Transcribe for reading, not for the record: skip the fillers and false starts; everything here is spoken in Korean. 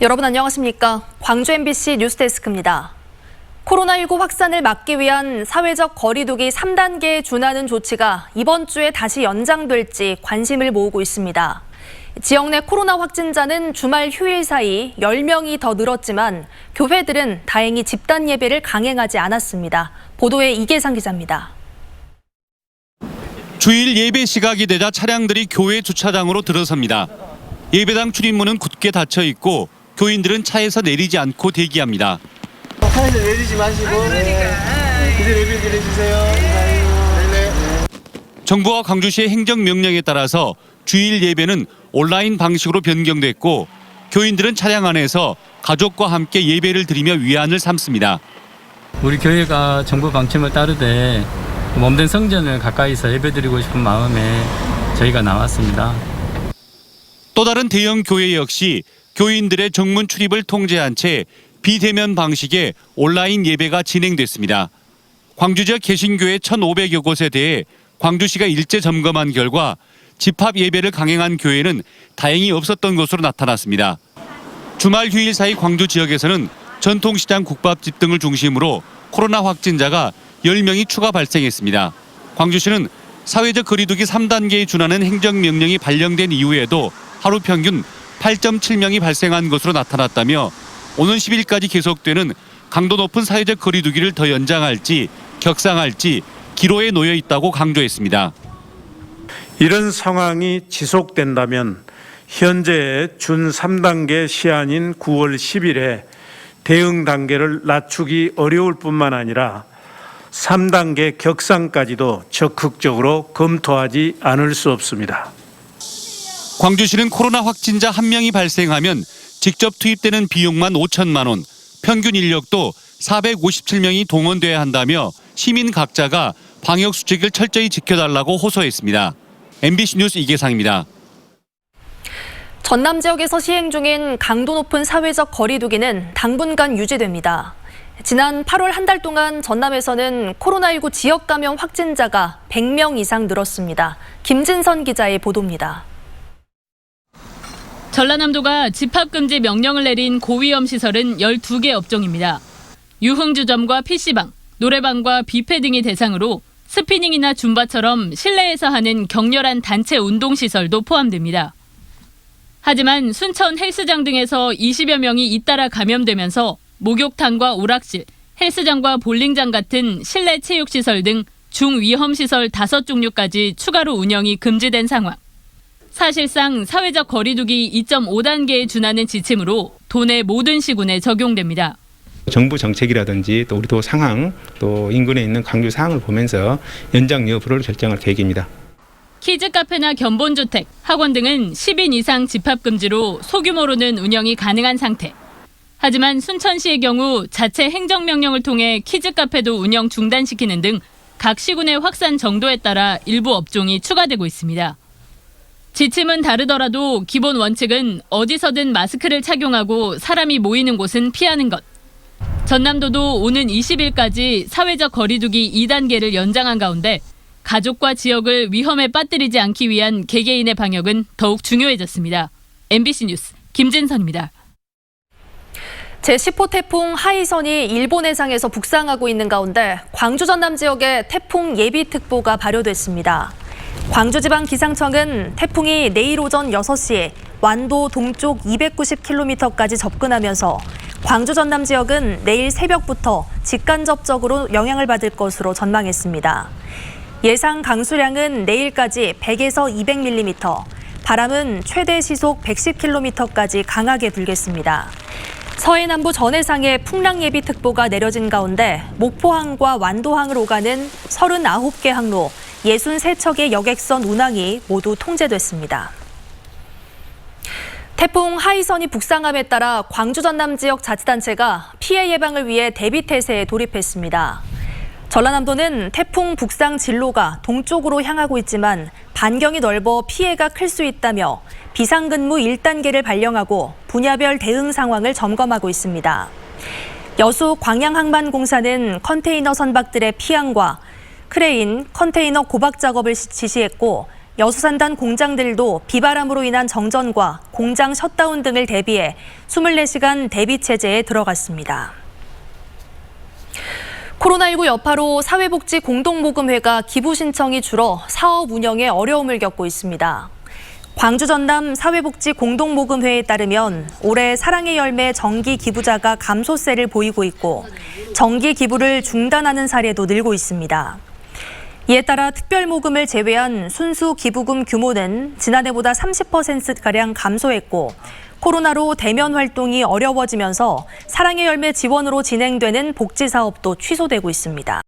여러분 안녕하십니까? 광주 MBC 뉴스데스크입니다. 코로나19 확산을 막기 위한 사회적 거리두기 3단계에 준하는 조치가 이번 주에 다시 연장될지 관심을 모으고 있습니다. 지역 내 코로나 확진자는 주말 휴일 사이 10명이 더 늘었지만 교회들은 다행히 집단 예배를 강행하지 않았습니다. 보도에 이계상 기자입니다. 주일 예배 시각이 되자 차량들이 교회 주차장으로 들어섭니다. 예배당 출입문은 굳게 닫혀 있고 교인들은 차에서 내리지 않고 대기합니다. 차에서 내리지 마시고 그대로 예배 드려주세요. 정부와 광주시의 행정명령에 따라서 주일 예배는 온라인 방식으로 변경됐고 교인들은 차량 안에서 가족과 함께 예배를 드리며 위안을 삼습니다. 우리 교회가 정부 방침을 따르되 몸된 성전을 가까이서 예배드리고 싶은 마음에 저희가 나왔습니다. 또 다른 대형 교회 역시 교인들의 정문 출입을 통제한 채 비대면 방식의 온라인 예배가 진행됐습니다. 광주 지역 개신교회 1,500여 곳에 대해 광주시가 일제 점검한 결과 집합 예배를 강행한 교회는 다행히 없었던 것으로 나타났습니다. 주말 휴일 사이 광주 지역에서는 전통시장, 국밥집 등을 중심으로 코로나 확진자가 10명이 추가 발생했습니다. 광주시는 사회적 거리두기 3단계에 준하는 행정명령이 발령된 이후에도 하루 평균 8.7명이 발생한 것으로 나타났다며 오는 10일까지 계속되는 강도 높은 사회적 거리두기를 더 연장할지 격상할지 기로에 놓여 있다고 강조했습니다. 이런 상황이 지속된다면 현재 준 3단계 시한인 9월 10일에 대응 단계를 낮추기 어려울 뿐만 아니라 3단계 격상까지도 적극적으로 검토하지 않을 수 없습니다. 광주시는 코로나 확진자 1명이 발생하면 직접 투입되는 비용만 5천만 원, 평균 인력도 457명이 동원돼야 한다며 시민 각자가 방역 수칙을 철저히 지켜달라고 호소했습니다. MBC 뉴스 이계상입니다. 전남 지역에서 시행 중인 강도 높은 사회적 거리두기는 당분간 유지됩니다. 지난 8월 한 달 동안 전남에서는 코로나19 지역 감염 확진자가 100명 이상 늘었습니다. 김진선 기자의 보도입니다. 전라남도가 집합금지 명령을 내린 고위험 시설은 12개 업종입니다. 유흥주점과 PC방, 노래방과 뷔페 등이 대상으로 스피닝이나 줌바처럼 실내에서 하는 격렬한 단체 운동시설도 포함됩니다. 하지만 순천 헬스장 등에서 20여 명이 잇따라 감염되면서 목욕탕과 오락실, 헬스장과 볼링장 같은 실내 체육시설 등 중위험시설 5종류까지 추가로 운영이 금지된 상황. 사실상 사회적 거리두기 2.5단계에 준하는 지침으로 도내 모든 시군에 적용됩니다. 정부 정책이라든지 또 우리 도 상황, 또 인근에 있는 광주 상황을 보면서 연장 여부를 결정할 계획입니다. 키즈카페나 견본주택, 학원 등은 10인 이상 집합금지로 소규모로는 운영이 가능한 상태. 하지만 순천시의 경우 자체 행정명령을 통해 키즈카페도 운영 중단시키는 등 각 시군의 확산 정도에 따라 일부 업종이 추가되고 있습니다. 지침은 다르더라도 기본 원칙은 어디서든 마스크를 착용하고 사람이 모이는 곳은 피하는 것. 전남도도 오는 20일까지 사회적 거리두기 2단계를 연장한 가운데 가족과 지역을 위험에 빠뜨리지 않기 위한 개개인의 방역은 더욱 중요해졌습니다. MBC 뉴스 김진선입니다. 제10호 태풍 하이선이 일본 해상에서 북상하고 있는 가운데 광주 전남 지역에 태풍 예비특보가 발효됐습니다. 광주지방기상청은 태풍이 내일 오전 6시에 완도 동쪽 290km까지 접근하면서 광주 전남 지역은 내일 새벽부터 직간접적으로 영향을 받을 것으로 전망했습니다. 예상 강수량은 내일까지 100에서 200mm, 바람은 최대 시속 110km까지 강하게 불겠습니다. 서해 남부 전해상에 풍랑 예비특보가 내려진 가운데 목포항과 완도항을 오가는 39개 항로, 63척의 여객선 운항이 모두 통제됐습니다. 태풍 하이선이 북상함에 따라 광주 전남 지역 자치단체가 피해 예방을 위해 대비태세에 돌입했습니다. 전라남도는 태풍 북상 진로가 동쪽으로 향하고 있지만 반경이 넓어 피해가 클 수 있다며 비상근무 1단계를 발령하고 분야별 대응 상황을 점검하고 있습니다. 여수 광양항만공사는 컨테이너 선박들의 피항과 크레인, 컨테이너 고박 작업을 지시했고 여수산단 공장들도 비바람으로 인한 정전과 공장 셧다운 등을 대비해 24시간 대비 체제에 들어갔습니다. 코로나19 여파로 사회복지 공동모금회가 기부 신청이 줄어 사업 운영에 어려움을 겪고 있습니다. 광주 전남 사회복지 공동모금회에 따르면 올해 사랑의 열매 정기 기부자가 감소세를 보이고 있고 정기 기부를 중단하는 사례도 늘고 있습니다. 이에 따라 특별모금을 제외한 순수 기부금 규모는 지난해보다 30%가량 감소했고 코로나로 대면 활동이 어려워지면서 사랑의 열매 지원으로 진행되는 복지사업도 취소되고 있습니다.